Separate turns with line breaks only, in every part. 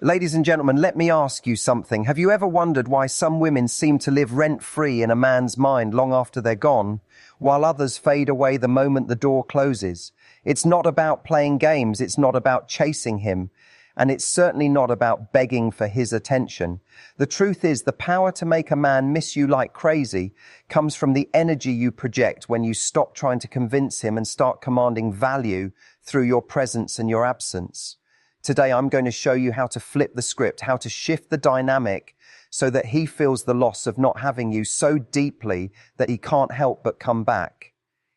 Ladies and gentlemen, let me ask you something. Have you ever wondered why some women seem to live rent-free in a man's mind long after they're gone, while others fade away the moment the door closes? It's not about playing games, it's not about chasing him, and it's certainly not about begging for his attention. The truth is, the power to make a man miss you like crazy comes from the energy you project when you stop trying to convince him and start commanding value through your presence and your absence. Today, I'm going to show you how to flip the script, how to shift the dynamic so that he feels the loss of not having you so deeply that he can't help but come back.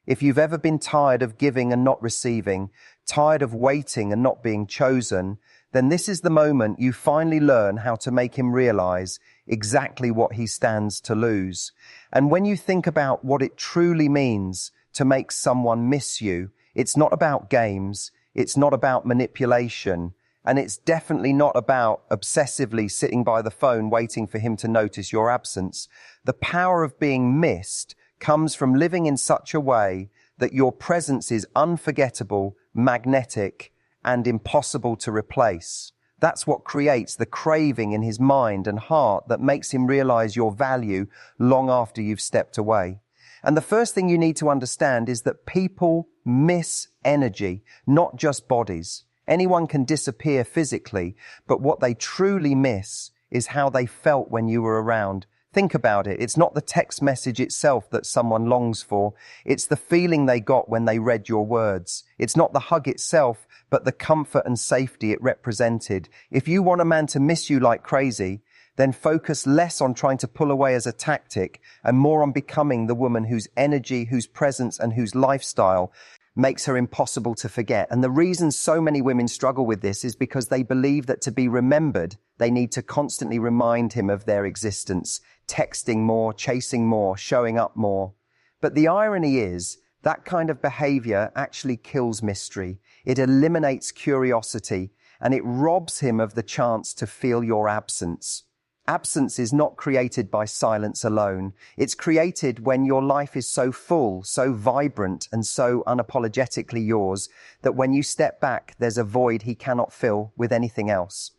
If you've ever been tired of giving and not receiving, tired of waiting and not being chosen, then this is the moment you finally learn how to make him realize exactly what he stands to lose. And when you think about what it truly means to make someone miss you, it's not about games, it's not about manipulation, and it's definitely not about obsessively sitting by the phone waiting for him to notice your absence. The power of being missed comes from living in such a way that your presence is unforgettable, magnetic, and impossible to replace. That's what creates the craving in his mind and heart that makes him realize your value long after you've stepped away. And the first thing you need to understand is that people miss energy, not just bodies. Anyone can disappear physically, but what they truly miss is how they felt when you were around. Think about it. It's not the text message itself that someone longs for. It's the feeling they got when they read your words. It's not the hug itself, but the comfort and safety it represented. If you want a man to miss you like crazy, then focus less on trying to pull away as a tactic and more on becoming the woman whose energy, whose presence, and whose lifestyle makes her impossible to forget. And the reason so many women struggle with this is because they believe that to be remembered, they need to constantly remind him of their existence, texting more, chasing more, showing up more. But the irony is that kind of behavior actually kills mystery. It eliminates curiosity and it robs him of the chance to feel your absence. Absence is not created by silence alone. It's created when your life is so full, so vibrant, and so unapologetically yours that when you step back, there's a void he cannot fill with anything else.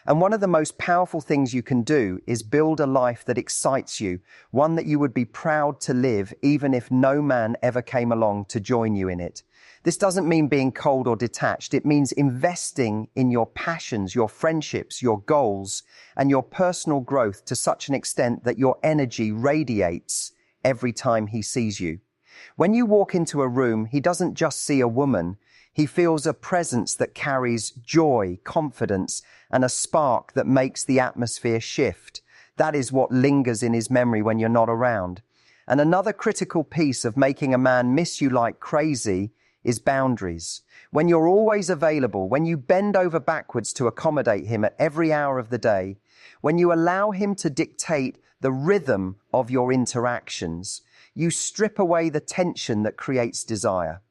And one of the most powerful things you can do is build a life that excites you, one that you would be proud to live even if no man ever came along to join you in it. This doesn't mean being cold or detached. It means investing in your passions, your friendships, your goals, and your personal growth to such an extent that your energy radiates every time he sees you. When you walk into a room, he doesn't just see a woman. He feels a presence that carries joy, confidence, and a spark that makes the atmosphere shift. That is what lingers in his memory when you're not around. And another critical piece of making a man miss you like crazy is boundaries. When you're always available, when you bend over backwards to accommodate him at every hour of the day, when you allow him to dictate the rhythm of your interactions, you strip away the tension that creates desire.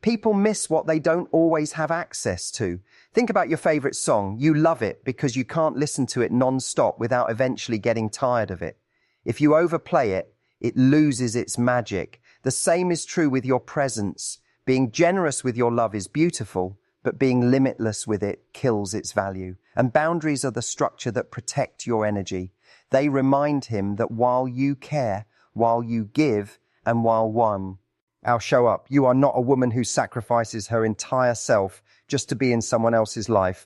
People miss what they don't always have access to. Think about your favorite song. You love it because you can't listen to it non-stop without eventually getting tired of it. If you overplay it, it loses its magic. The same is true with your presence. Being generous with your love is beautiful, but being limitless with it kills its value. And boundaries are the structure that protect your energy. They remind him that while you care, while you give, and while one, I'll show up. You are not a woman who sacrifices her entire self just to be in someone else's life.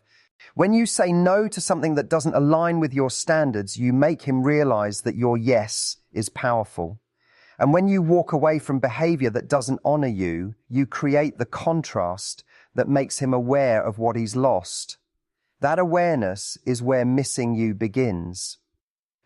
When you say no to something that doesn't align with your standards, you make him realize that your yes is powerful. And when you walk away from behavior that doesn't honor you, you create the contrast that makes him aware of what he's lost. That awareness is where missing you begins.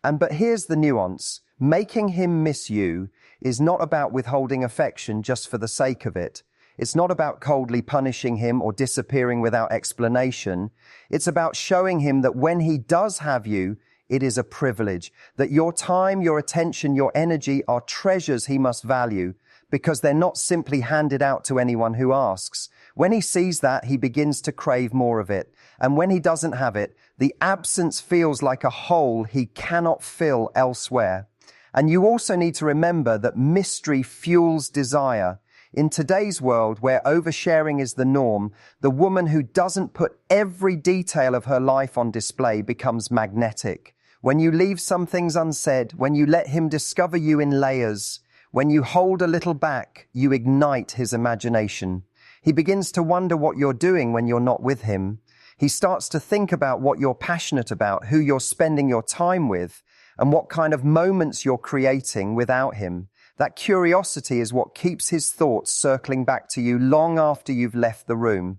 But here's the nuance. Making him miss you is not about withholding affection just for the sake of it. It's not about coldly punishing him or disappearing without explanation. It's about showing him that when he does have you, it is a privilege, that your time, your attention, your energy are treasures he must value because they're not simply handed out to anyone who asks. When he sees that, he begins to crave more of it. And when he doesn't have it, the absence feels like a hole he cannot fill elsewhere. And you also need to remember that mystery fuels desire. In today's world, where oversharing is the norm, the woman who doesn't put every detail of her life on display becomes magnetic. When you leave some things unsaid, when you let him discover you in layers, when you hold a little back, you ignite his imagination. He begins to wonder what you're doing when you're not with him. He starts to think about what you're passionate about, who you're spending your time with, and what kind of moments you're creating without him. That curiosity is what keeps his thoughts circling back to you long after you've left the room.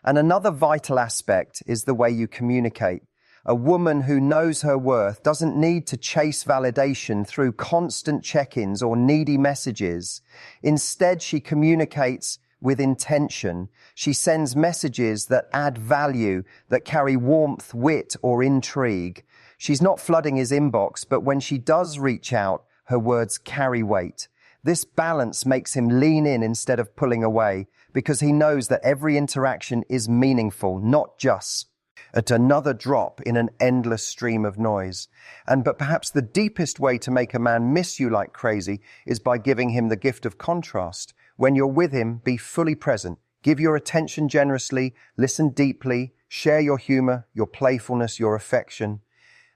And another vital aspect is the way you communicate. A woman who knows her worth doesn't need to chase validation through constant check-ins or needy messages. Instead, she communicates with intention. She sends messages that add value, that carry warmth, wit, or intrigue. She's not flooding his inbox, but when she does reach out, her words carry weight. This balance makes him lean in instead of pulling away, because he knows that every interaction is meaningful, not just at another drop in an endless stream of noise. But perhaps the deepest way to make a man miss you like crazy is by giving him the gift of contrast. When you're with him, be fully present. Give your attention generously, listen deeply, share your humor, your playfulness, your affection.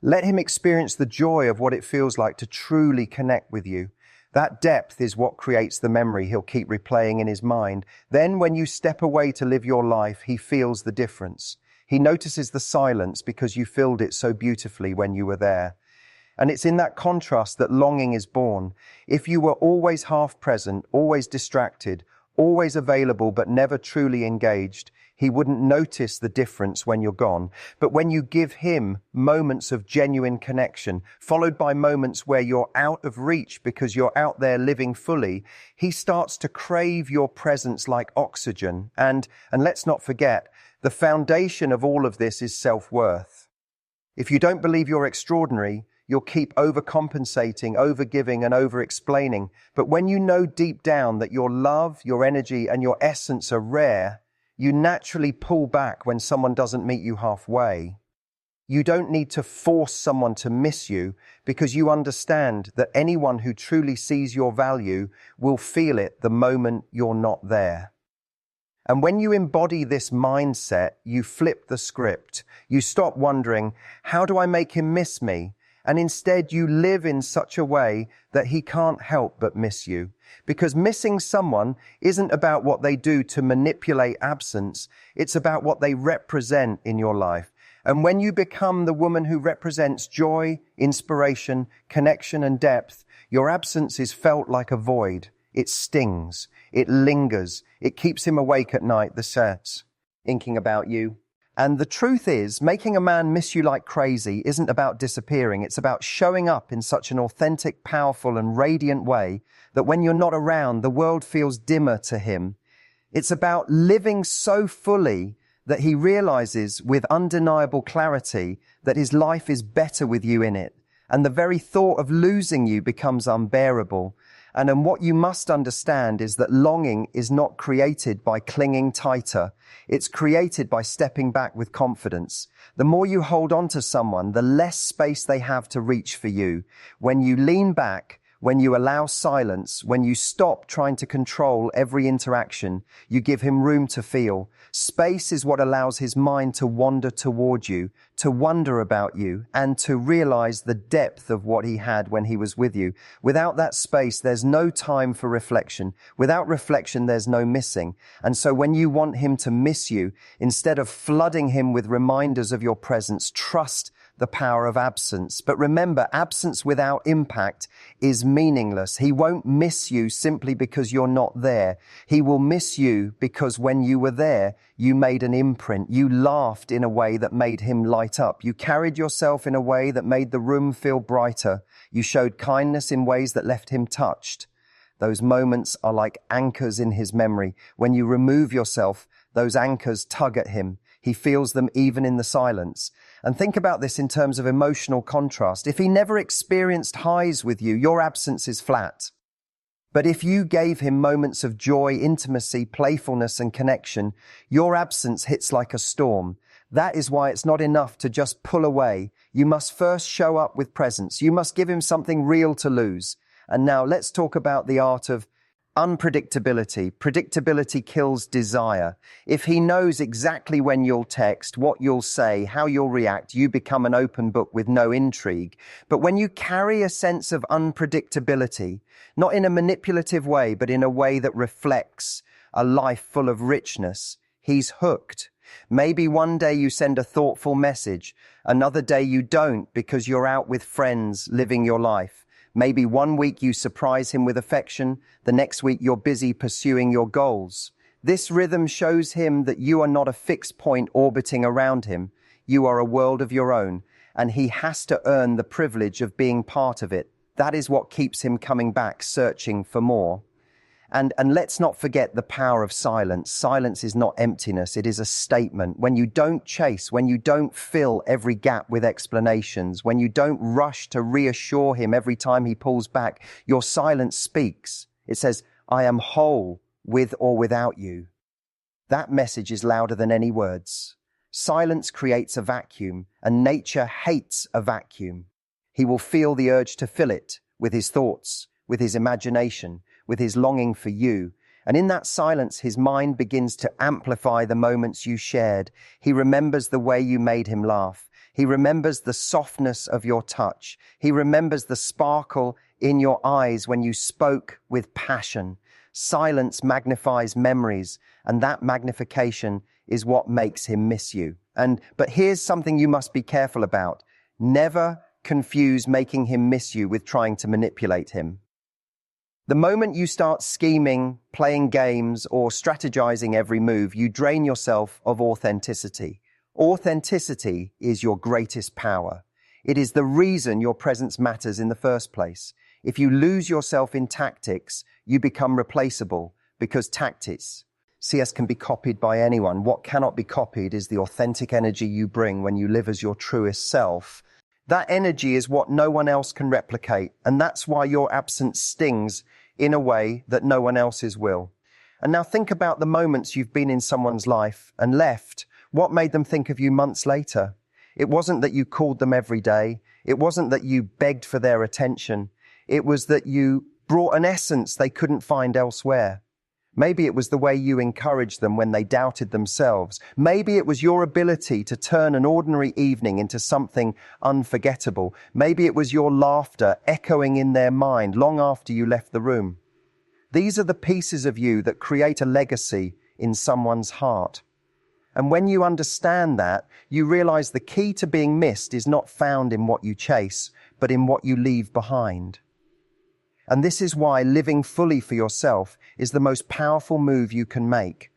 Let him experience the joy of what it feels like to truly connect with you. That depth is what creates the memory he'll keep replaying in his mind. Then when you step away to live your life, he feels the difference. He notices the silence because you filled it so beautifully when you were there. And it's in that contrast that longing is born. If you were always half present, always distracted, always available but never truly engaged, he wouldn't notice the difference when you're gone. But when you give him moments of genuine connection, followed by moments where you're out of reach because you're out there living fully, he starts to crave your presence like oxygen. And let's not forget, the foundation of all of this is self-worth. If you don't believe you're extraordinary, you'll keep overcompensating, overgiving, and over-explaining. But when you know deep down that your love, your energy, and your essence are rare, you naturally pull back when someone doesn't meet you halfway. You don't need to force someone to miss you because you understand that anyone who truly sees your value will feel it the moment you're not there. And when you embody this mindset, you flip the script. You stop wondering, how do I make him miss me? And instead you live in such a way that he can't help but miss you. Because missing someone isn't about what they do to manipulate absence. It's about what they represent in your life. And when you become the woman who represents joy, inspiration, connection, and depth, your absence is felt like a void. It stings. It lingers. It keeps him awake at night, the sets, thinking about you. And the truth is, making a man miss you like crazy isn't about disappearing. It's about showing up in such an authentic, powerful, and radiant way that when you're not around, the world feels dimmer to him. It's about living so fully that he realizes with undeniable clarity that his life is better with you in it. And the very thought of losing you becomes unbearable. And what you must understand is that longing is not created by clinging tighter. It's created by stepping back with confidence. The more you hold on to someone, the less space they have to reach for you. When you lean back, when you allow silence, when you stop trying to control every interaction, you give him room to feel. Space is what allows his mind to wander toward you, to wonder about you, and to realize the depth of what he had when he was with you. Without that space, there's no time for reflection. Without reflection, there's no missing. And so when you want him to miss you, instead of flooding him with reminders of your presence, trust the power of absence. But remember, absence without impact is meaningless. He won't miss you simply because you're not there. He will miss you because when you were there, you made an imprint. You laughed in a way that made him light up. You carried yourself in a way that made the room feel brighter. You showed kindness in ways that left him touched. Those moments are like anchors in his memory. When you remove yourself, those anchors tug at him. He feels them even in the silence. And think about this in terms of emotional contrast. If he never experienced highs with you, your absence is flat. But if you gave him moments of joy, intimacy, playfulness, and connection, your absence hits like a storm. That is why it's not enough to just pull away. You must first show up with presence. You must give him something real to lose. And now let's talk about the art of Unpredictability. Predictability kills desire. If he knows exactly when you'll text, what you'll say, how you'll react, you become an open book with no intrigue. But when you carry a sense of unpredictability, not in a manipulative way, but in a way that reflects a life full of richness, he's hooked. Maybe one day you send a thoughtful message, another day you don't because you're out with friends living your life. Maybe one week you surprise him with affection, the next week you're busy pursuing your goals. This rhythm shows him that you are not a fixed point orbiting around him. You are a world of your own, and he has to earn the privilege of being part of it. That is what keeps him coming back, searching for more. And let's not forget the power of silence. Silence is not emptiness, it is a statement. When you don't chase, when you don't fill every gap with explanations, when you don't rush to reassure him every time he pulls back, your silence speaks. It says, I am whole with or without you. That message is louder than any words. Silence creates a vacuum, and nature hates a vacuum. He will feel the urge to fill it with his thoughts, with his imagination, with his longing for you. And in that silence, his mind begins to amplify the moments you shared. He remembers the way you made him laugh. He remembers the softness of your touch. He remembers the sparkle in your eyes when you spoke with passion. Silence magnifies memories, and that magnification is what makes him miss you. But here's something you must be careful about. Never confuse making him miss you with trying to manipulate him. The moment you start scheming, playing games, or strategizing every move, you drain yourself of authenticity. Authenticity is your greatest power. It is the reason your presence matters in the first place. If you lose yourself in tactics, you become replaceable, because tactics, CS, can be copied by anyone. What cannot be copied is the authentic energy you bring when you live as your truest self. That energy is what no one else can replicate, and that's why your absence stings in a way that no one else's will. And now think about the moments you've been in someone's life and left. What made them think of you months later? It wasn't that you called them every day. It wasn't that you begged for their attention. It was that you brought an essence they couldn't find elsewhere. Maybe it was the way you encouraged them when they doubted themselves. Maybe it was your ability to turn an ordinary evening into something unforgettable. Maybe it was your laughter echoing in their mind long after you left the room. These are the pieces of you that create a legacy in someone's heart. And when you understand that, you realize the key to being missed is not found in what you chase, but in what you leave behind. And this is why living fully for yourself is the most powerful move you can make.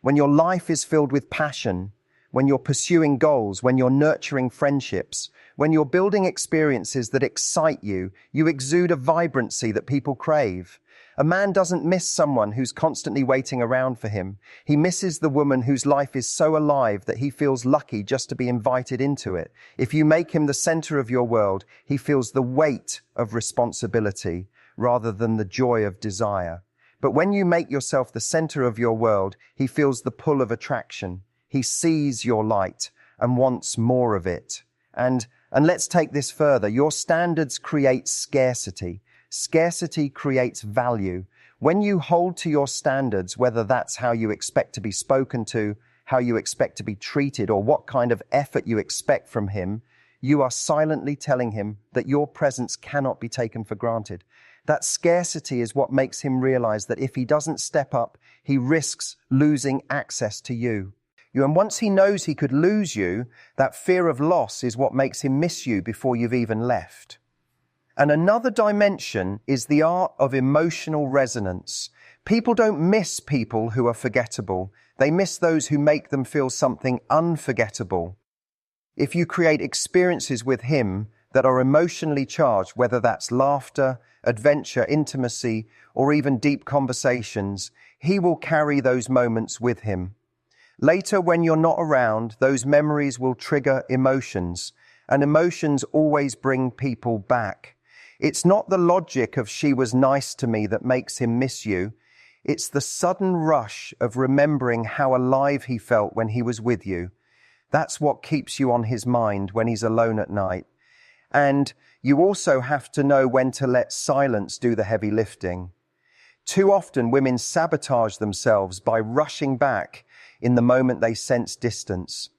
When your life is filled with passion, when you're pursuing goals, when you're nurturing friendships, when you're building experiences that excite you, you exude a vibrancy that people crave. A man doesn't miss someone who's constantly waiting around for him. He misses the woman whose life is so alive that he feels lucky just to be invited into it. If you make him the center of your world, he feels the weight of responsibility rather than the joy of desire. But when you make yourself the center of your world, he feels the pull of attraction. He sees your light and wants more of it. And let's take this further. Your standards create scarcity. Scarcity creates value. When you hold to your standards, whether that's how you expect to be spoken to, how you expect to be treated, or what kind of effort you expect from him, you are silently telling him that your presence cannot be taken for granted. That scarcity is what makes him realize that if he doesn't step up, he risks losing access to you. And once he knows he could lose you, that fear of loss is what makes him miss you before you've even left. And another dimension is the art of emotional resonance. People don't miss people who are forgettable. They miss those who make them feel something unforgettable. If you create experiences with him that are emotionally charged, whether that's laughter, adventure, intimacy, or even deep conversations, he will carry those moments with him. Later, when you're not around, those memories will trigger emotions, and emotions always bring people back. It's not the logic of "she was nice to me" that makes him miss you. It's the sudden rush of remembering how alive he felt when he was with you. That's what keeps you on his mind when he's alone at night. And you also have to know when to let silence do the heavy lifting. Too often women sabotage themselves by rushing back in the moment they sense distance.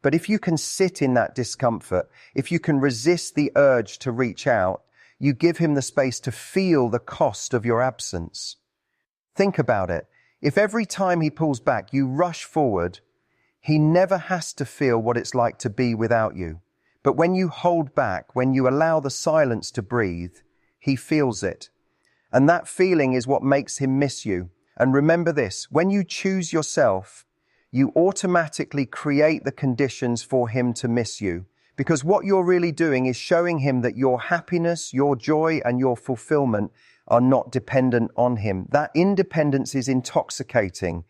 But if you can sit in that discomfort, if you can resist the urge to reach out, you give him the space to feel the cost of your absence. Think about it. If every time he pulls back, you rush forward, he never has to feel what it's like to be without you. But when you hold back, when you allow the silence to breathe, he feels it. And that feeling is what makes him miss you. And remember this, when you choose yourself, you automatically create the conditions for him to miss you. Because what you're really doing is showing him that your happiness, your joy, and your fulfillment are not dependent on him. That independence is intoxicating.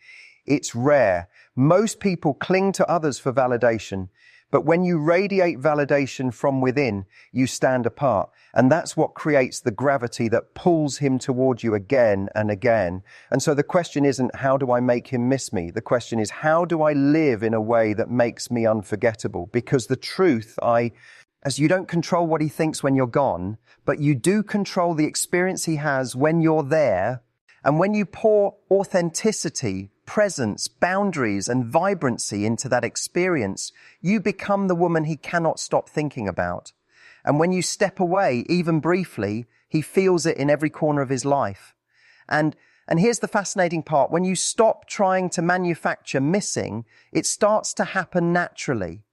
It's rare. Most people cling to others for validation, but when you radiate validation from within, you stand apart. And that's what creates the gravity that pulls him towards you again and again. And so the question isn't, how do I make him miss me? The question is, how do I live in a way that makes me unforgettable? Because the truth, as you don't control what he thinks when you're gone, but you do control the experience he has when you're there. And when you pour authenticity, presence, boundaries, and vibrancy into that experience, you become the woman he cannot stop thinking about. And when you step away, even briefly, he feels it in every corner of his life. And here's the fascinating part. When you stop trying to manufacture missing, it starts to happen naturally.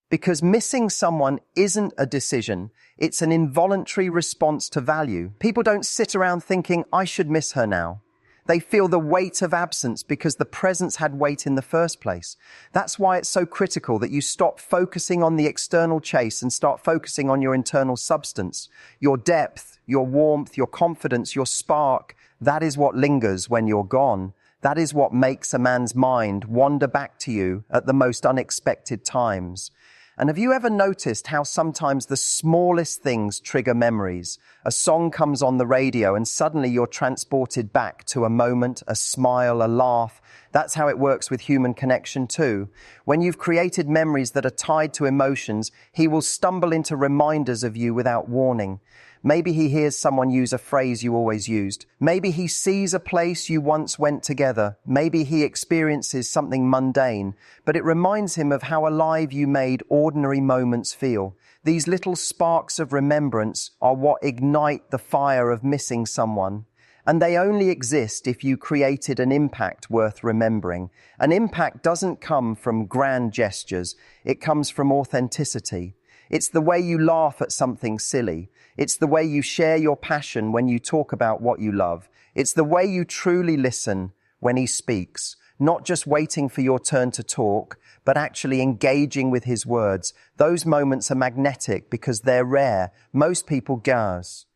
Because missing someone isn't a decision. It's an involuntary response to value. People don't sit around thinking, I should miss her now. They feel the weight of absence because the presence had weight in the first place. That's why it's so critical that you stop focusing on the external chase and start focusing on your internal substance. Your depth, your warmth, your confidence, your spark, that is what lingers when you're gone. That is what makes a man's mind wander back to you at the most unexpected times. And have you ever noticed how sometimes the smallest things trigger memories? A song comes on the radio and suddenly you're transported back to a moment, a smile, a laugh. That's how it works with human connection too. When you've created memories that are tied to emotions, he will stumble into reminders of you without warning. Maybe he hears someone use a phrase you always used. Maybe he sees a place you once went together. Maybe he experiences something mundane, but it reminds him of how alive you made ordinary moments feel. These little sparks of remembrance are what ignite the fire of missing someone. And they only exist if you created an impact worth remembering. An impact doesn't come from grand gestures. It comes from authenticity. It's the way you laugh at something silly. It's the way you share your passion when you talk about what you love. It's the way you truly listen when he speaks, not just waiting for your turn to talk, but actually engaging with his words. Those moments are magnetic because they're rare. Most people gaze.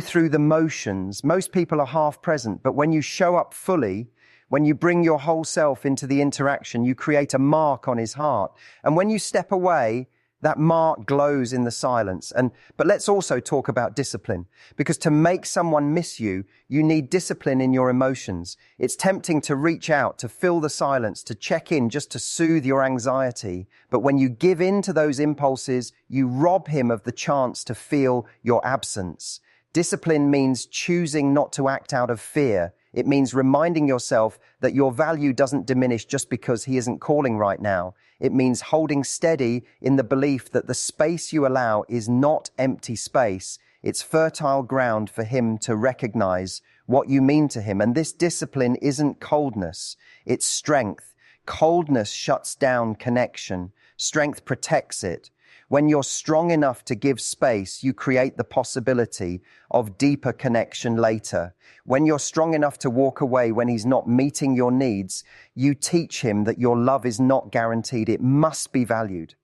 Through the motions. Most people are half present, but when you show up fully, when you bring your whole self into the interaction, you create a mark on his heart. And when you step away, that mark glows in the silence. But let's also talk about discipline, because to make someone miss you, you need discipline in your emotions. It's tempting to reach out, to fill the silence, to check in just to soothe your anxiety. But when you give in to those impulses, you rob him of the chance to feel your absence. Discipline means choosing not to act out of fear. It means reminding yourself that your value doesn't diminish just because he isn't calling right now. It means holding steady in the belief that the space you allow is not empty space. It's fertile ground for him to recognize what you mean to him. And this discipline isn't coldness, it's strength. Coldness shuts down connection. Strength protects it. When you're strong enough to give space, you create the possibility of deeper connection later. When you're strong enough to walk away when he's not meeting your needs, you teach him that your love is not guaranteed. It must be valued.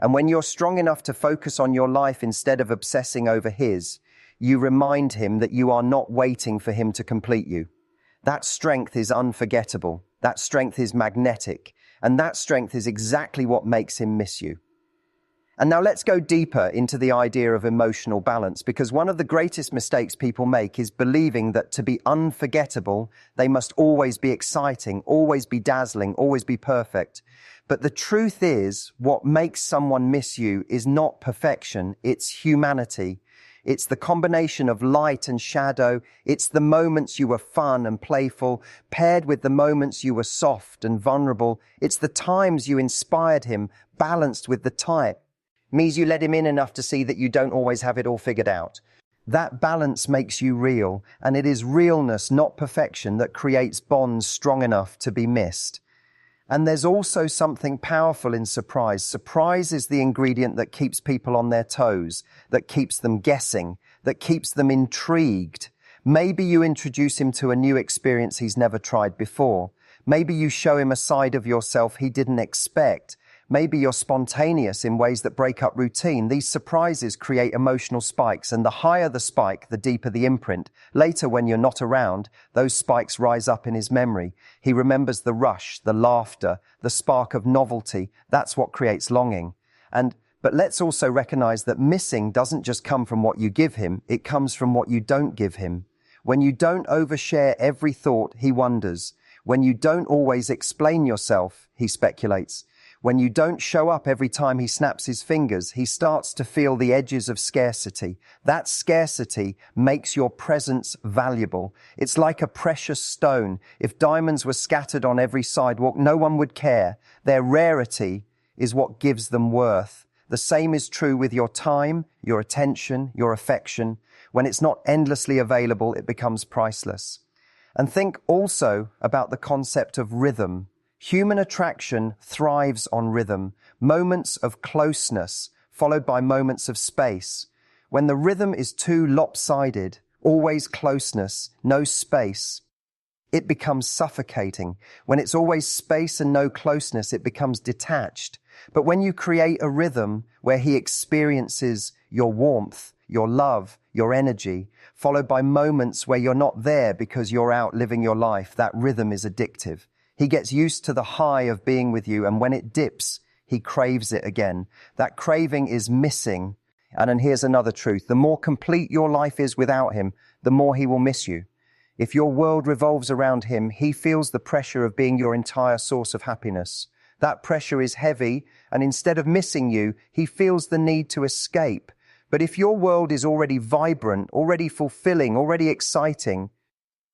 And when you're strong enough to focus on your life instead of obsessing over his, you remind him that you are not waiting for him to complete you. That strength is unforgettable. That strength is magnetic. And that strength is exactly what makes him miss you. And now let's go deeper into the idea of emotional balance, because one of the greatest mistakes people make is believing that to be unforgettable, they must always be exciting, always be dazzling, always be perfect. But the truth is, what makes someone miss you is not perfection, it's humanity. It's the combination of light and shadow. It's the moments you were fun and playful, paired with the moments you were soft and vulnerable. It's the times you inspired him, balanced with the type. Means you let him in enough to see that you don't always have it all figured out. That balance makes you real, and it is realness, not perfection, that creates bonds strong enough to be missed. And there's also something powerful in surprise. Surprise is the ingredient that keeps people on their toes, that keeps them guessing, that keeps them intrigued. Maybe you introduce him to a new experience he's never tried before. Maybe you show him a side of yourself he didn't expect. Maybe you're spontaneous in ways that break up routine. These surprises create emotional spikes, and the higher the spike, the deeper the imprint. Later, when you're not around, those spikes rise up in his memory. He remembers the rush, the laughter, the spark of novelty. That's what creates longing. But let's also recognize that missing doesn't just come from what you give him, it comes from what you don't give him. When you don't overshare every thought, he wonders. When you don't always explain yourself, he speculates. When you don't show up every time he snaps his fingers, he starts to feel the edges of scarcity. That scarcity makes your presence valuable. It's like a precious stone. If diamonds were scattered on every sidewalk, no one would care. Their rarity is what gives them worth. The same is true with your time, your attention, your affection. When it's not endlessly available, it becomes priceless. And think also about the concept of rhythm. Human attraction thrives on rhythm, moments of closeness followed by moments of space. When the rhythm is too lopsided, always closeness, no space, it becomes suffocating. When it's always space and no closeness, it becomes detached. But when you create a rhythm where he experiences your warmth, your love, your energy, followed by moments where you're not there because you're out living your life, that rhythm is addictive. He gets used to the high of being with you, and when it dips, he craves it again. That craving is missing. And here's another truth. The more complete your life is without him, the more he will miss you. If your world revolves around him, he feels the pressure of being your entire source of happiness. That pressure is heavy, and instead of missing you, he feels the need to escape. But if your world is already vibrant, already fulfilling, already exciting,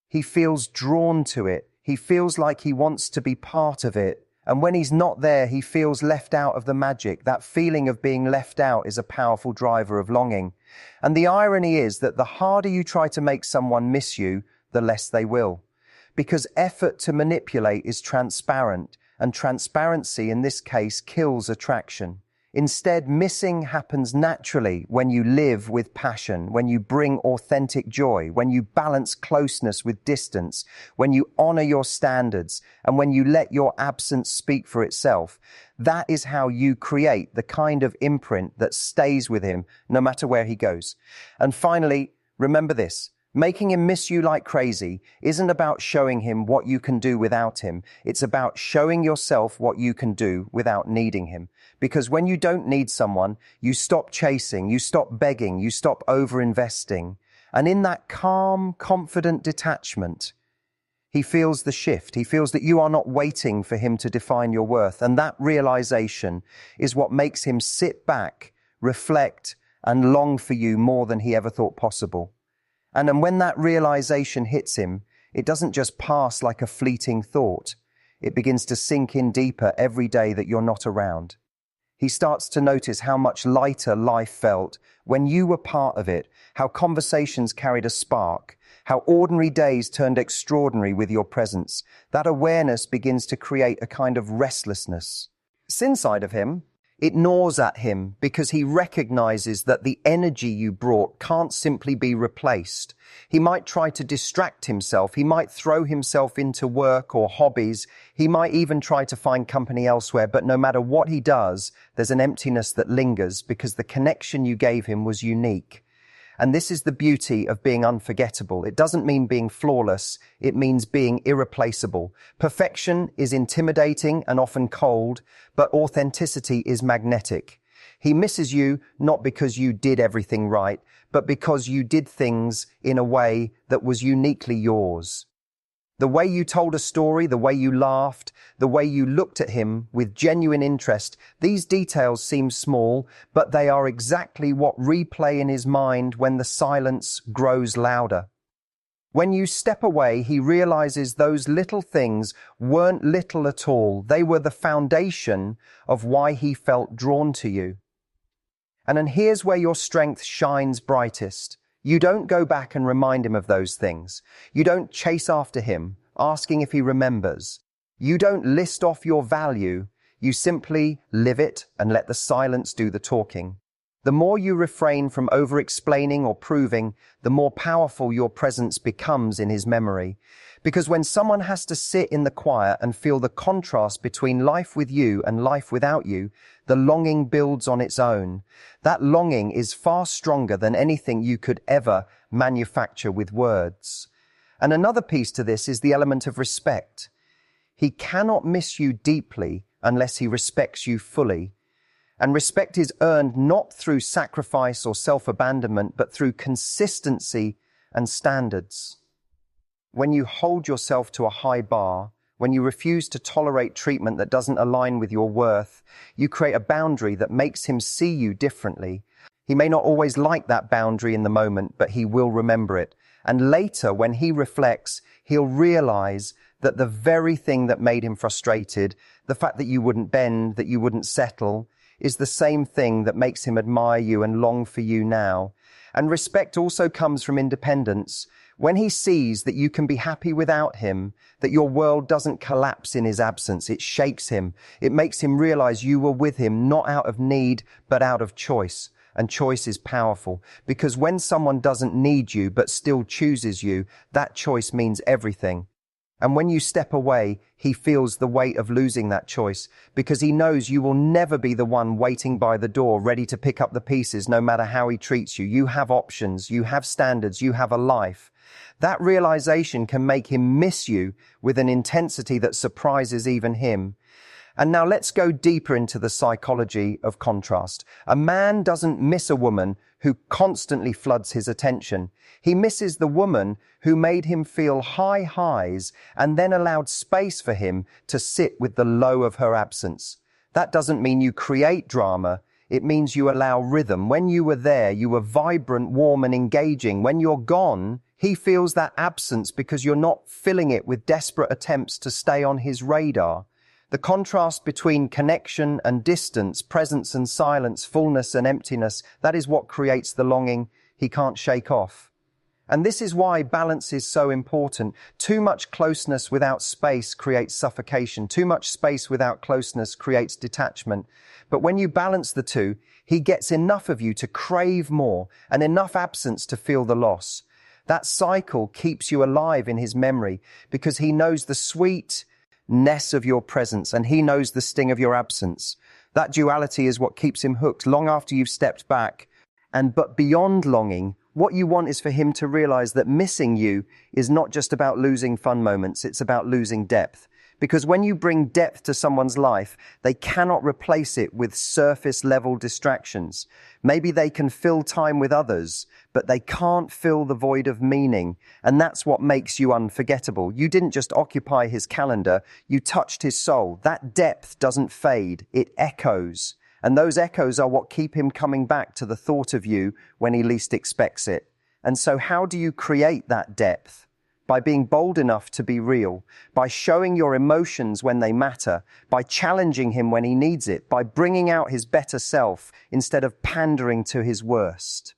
he feels drawn to it. He feels like he wants to be part of it. And when he's not there, he feels left out of the magic. That feeling of being left out is a powerful driver of longing. And the irony is that the harder you try to make someone miss you, the less they will. Because effort to manipulate is transparent, and transparency in this case kills attraction. Instead, missing happens naturally when you live with passion, when you bring authentic joy, when you balance closeness with distance, when you honor your standards, and when you let your absence speak for itself. That is how you create the kind of imprint that stays with him no matter where he goes. And finally, remember this. Making him miss you like crazy isn't about showing him what you can do without him. It's about showing yourself what you can do without needing him. Because when you don't need someone, you stop chasing, you stop begging, you stop over-investing. And in that calm, confident detachment, he feels the shift. He feels that you are not waiting for him to define your worth. And that realization is what makes him sit back, reflect, and long for you more than he ever thought possible. And when that realization hits him, it doesn't just pass like a fleeting thought. It begins to sink in deeper every day that you're not around. He starts to notice how much lighter life felt when you were part of it, how conversations carried a spark, how ordinary days turned extraordinary with your presence. That awareness begins to create a kind of restlessness. It's inside of him. It gnaws at him because he recognizes that the energy you brought can't simply be replaced. He might try to distract himself. He might throw himself into work or hobbies. He might even try to find company elsewhere. But no matter what he does, there's an emptiness that lingers because the connection you gave him was unique. And this is the beauty of being unforgettable. It doesn't mean being flawless. It means being irreplaceable. Perfection is intimidating and often cold, but authenticity is magnetic. He misses you not because you did everything right, but because you did things in a way that was uniquely yours. The way you told a story, the way you laughed, the way you looked at him with genuine interest, these details seem small, but they are exactly what replay in his mind when the silence grows louder. When you step away, he realizes those little things weren't little at all. They were the foundation of why he felt drawn to you. And then here's where your strength shines brightest. You don't go back and remind him of those things. You don't chase after him, asking if he remembers. You don't list off your value. You simply live it and let the silence do the talking. The more you refrain from over-explaining or proving, the more powerful your presence becomes in his memory. Because when someone has to sit in the quiet and feel the contrast between life with you and life without you, the longing builds on its own. That longing is far stronger than anything you could ever manufacture with words. And another piece to this is the element of respect. He cannot miss you deeply unless he respects you fully. And respect is earned not through sacrifice or self-abandonment, but through consistency and standards. When you hold yourself to a high bar, when you refuse to tolerate treatment that doesn't align with your worth, you create a boundary that makes him see you differently. He may not always like that boundary in the moment, but he will remember it. And later, when he reflects, he'll realize that the very thing that made him frustrated, the fact that you wouldn't bend, that you wouldn't settle, is the same thing that makes him admire you and long for you now. And respect also comes from independence. When he sees that you can be happy without him, that your world doesn't collapse in his absence, it shakes him. It makes him realize you were with him not out of need, but out of choice. And choice is powerful, because when someone doesn't need you but still chooses you, that choice means everything. And when you step away, he feels the weight of losing that choice, because he knows you will never be the one waiting by the door, ready to pick up the pieces no matter how he treats you. You have options, you have standards, you have a life. That realization can make him miss you with an intensity that surprises even him. And now let's go deeper into the psychology of contrast. A man doesn't miss a woman who constantly floods his attention. He misses the woman who made him feel high highs and then allowed space for him to sit with the low of her absence. That doesn't mean you create drama. It means you allow rhythm. When you were there, you were vibrant, warm, and engaging. When you're gone, he feels that absence because you're not filling it with desperate attempts to stay on his radar. The contrast between connection and distance, presence and silence, fullness and emptiness, that is what creates the longing he can't shake off. And this is why balance is so important. Too much closeness without space creates suffocation. Too much space without closeness creates detachment. But when you balance the two, he gets enough of you to crave more and enough absence to feel the loss. That cycle keeps you alive in his memory because he knows the sweetness of your presence and he knows the sting of your absence. That duality is what keeps him hooked long after you've stepped back. But beyond longing, what you want is for him to realize that missing you is not just about losing fun moments, it's about losing depth. Because when you bring depth to someone's life, they cannot replace it with surface-level distractions. Maybe they can fill time with others, but they can't fill the void of meaning. And that's what makes you unforgettable. You didn't just occupy his calendar, you touched his soul. That depth doesn't fade, it echoes. And those echoes are what keep him coming back to the thought of you when he least expects it. And so how do you create that depth? By being bold enough to be real, by showing your emotions when they matter, by challenging him when he needs it, by bringing out his better self instead of pandering to his worst.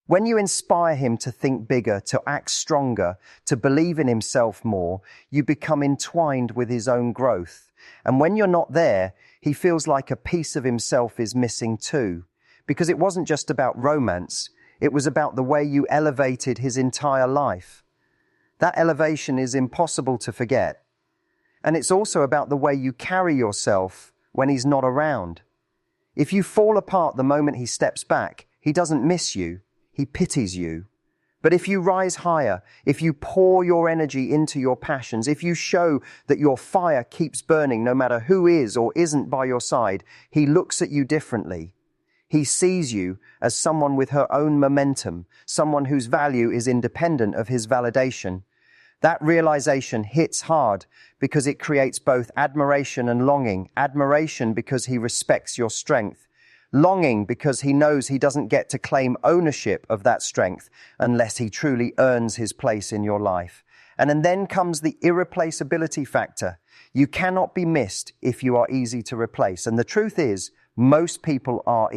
When you inspire him to think bigger, to act stronger, to believe in himself more, you become entwined with his own growth. And when you're not there, he feels like a piece of himself is missing too. Because it wasn't just about romance, it was about the way you elevated his entire life. That elevation is impossible to forget. And it's also about the way you carry yourself when he's not around. If you fall apart the moment he steps back, he doesn't miss you, he pities you. But if you rise higher, if you pour your energy into your passions, if you show that your fire keeps burning no matter who is or isn't by your side, he looks at you differently. He sees you as someone with her own momentum, someone whose value is independent of his validation. That realization hits hard because it creates both admiration and longing. Admiration because he respects your strength. Longing because he knows he doesn't get to claim ownership of that strength unless he truly earns his place in your life. And then comes the irreplaceability factor. You cannot be missed if you are easy to replace. And the truth is, most people are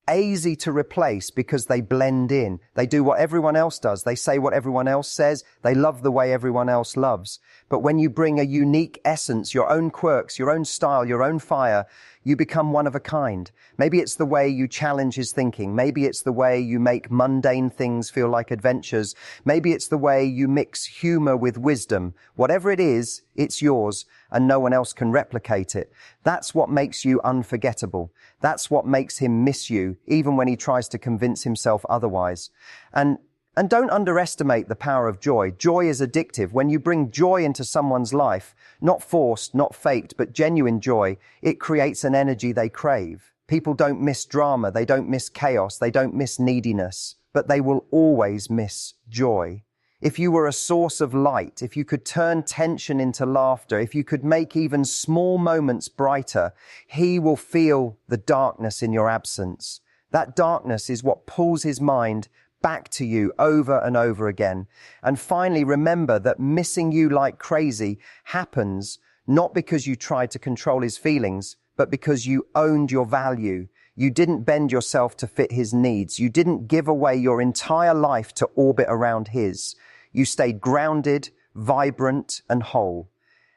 easy to replace because they blend in. They do what everyone else does. They say what everyone else says. They love the way everyone else loves. But when you bring a unique essence, your own quirks, your own style, your own fire, you become one of a kind. Maybe it's the way you challenge his thinking. Maybe it's the way you make mundane things feel like adventures. Maybe it's the way you mix humor with wisdom. Whatever it is, it's yours and no one else can replicate it. That's what makes you unforgettable. That's what makes him miss you, even when he tries to convince himself otherwise. And don't underestimate the power of joy. Joy is addictive. When you bring joy into someone's life, not forced, not faked, but genuine joy, it creates an energy they crave. People don't miss drama. They don't miss chaos. They don't miss neediness, but they will always miss joy. If you were a source of light, if you could turn tension into laughter, if you could make even small moments brighter, he will feel the darkness in your absence. That darkness is what pulls his mind back to you over and over again. And finally, remember that missing you like crazy happens not because you tried to control his feelings, but because you owned your value. You didn't bend yourself to fit his needs. You didn't give away your entire life to orbit around his. You stayed grounded, vibrant, and whole.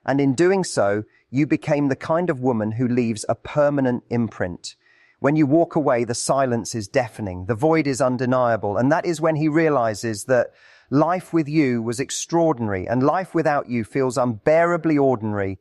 And in doing so, you became the kind of woman who leaves a permanent imprint. When you walk away, the silence is deafening. The void is undeniable. And that is when he realizes that life with you was extraordinary and life without you feels unbearably ordinary.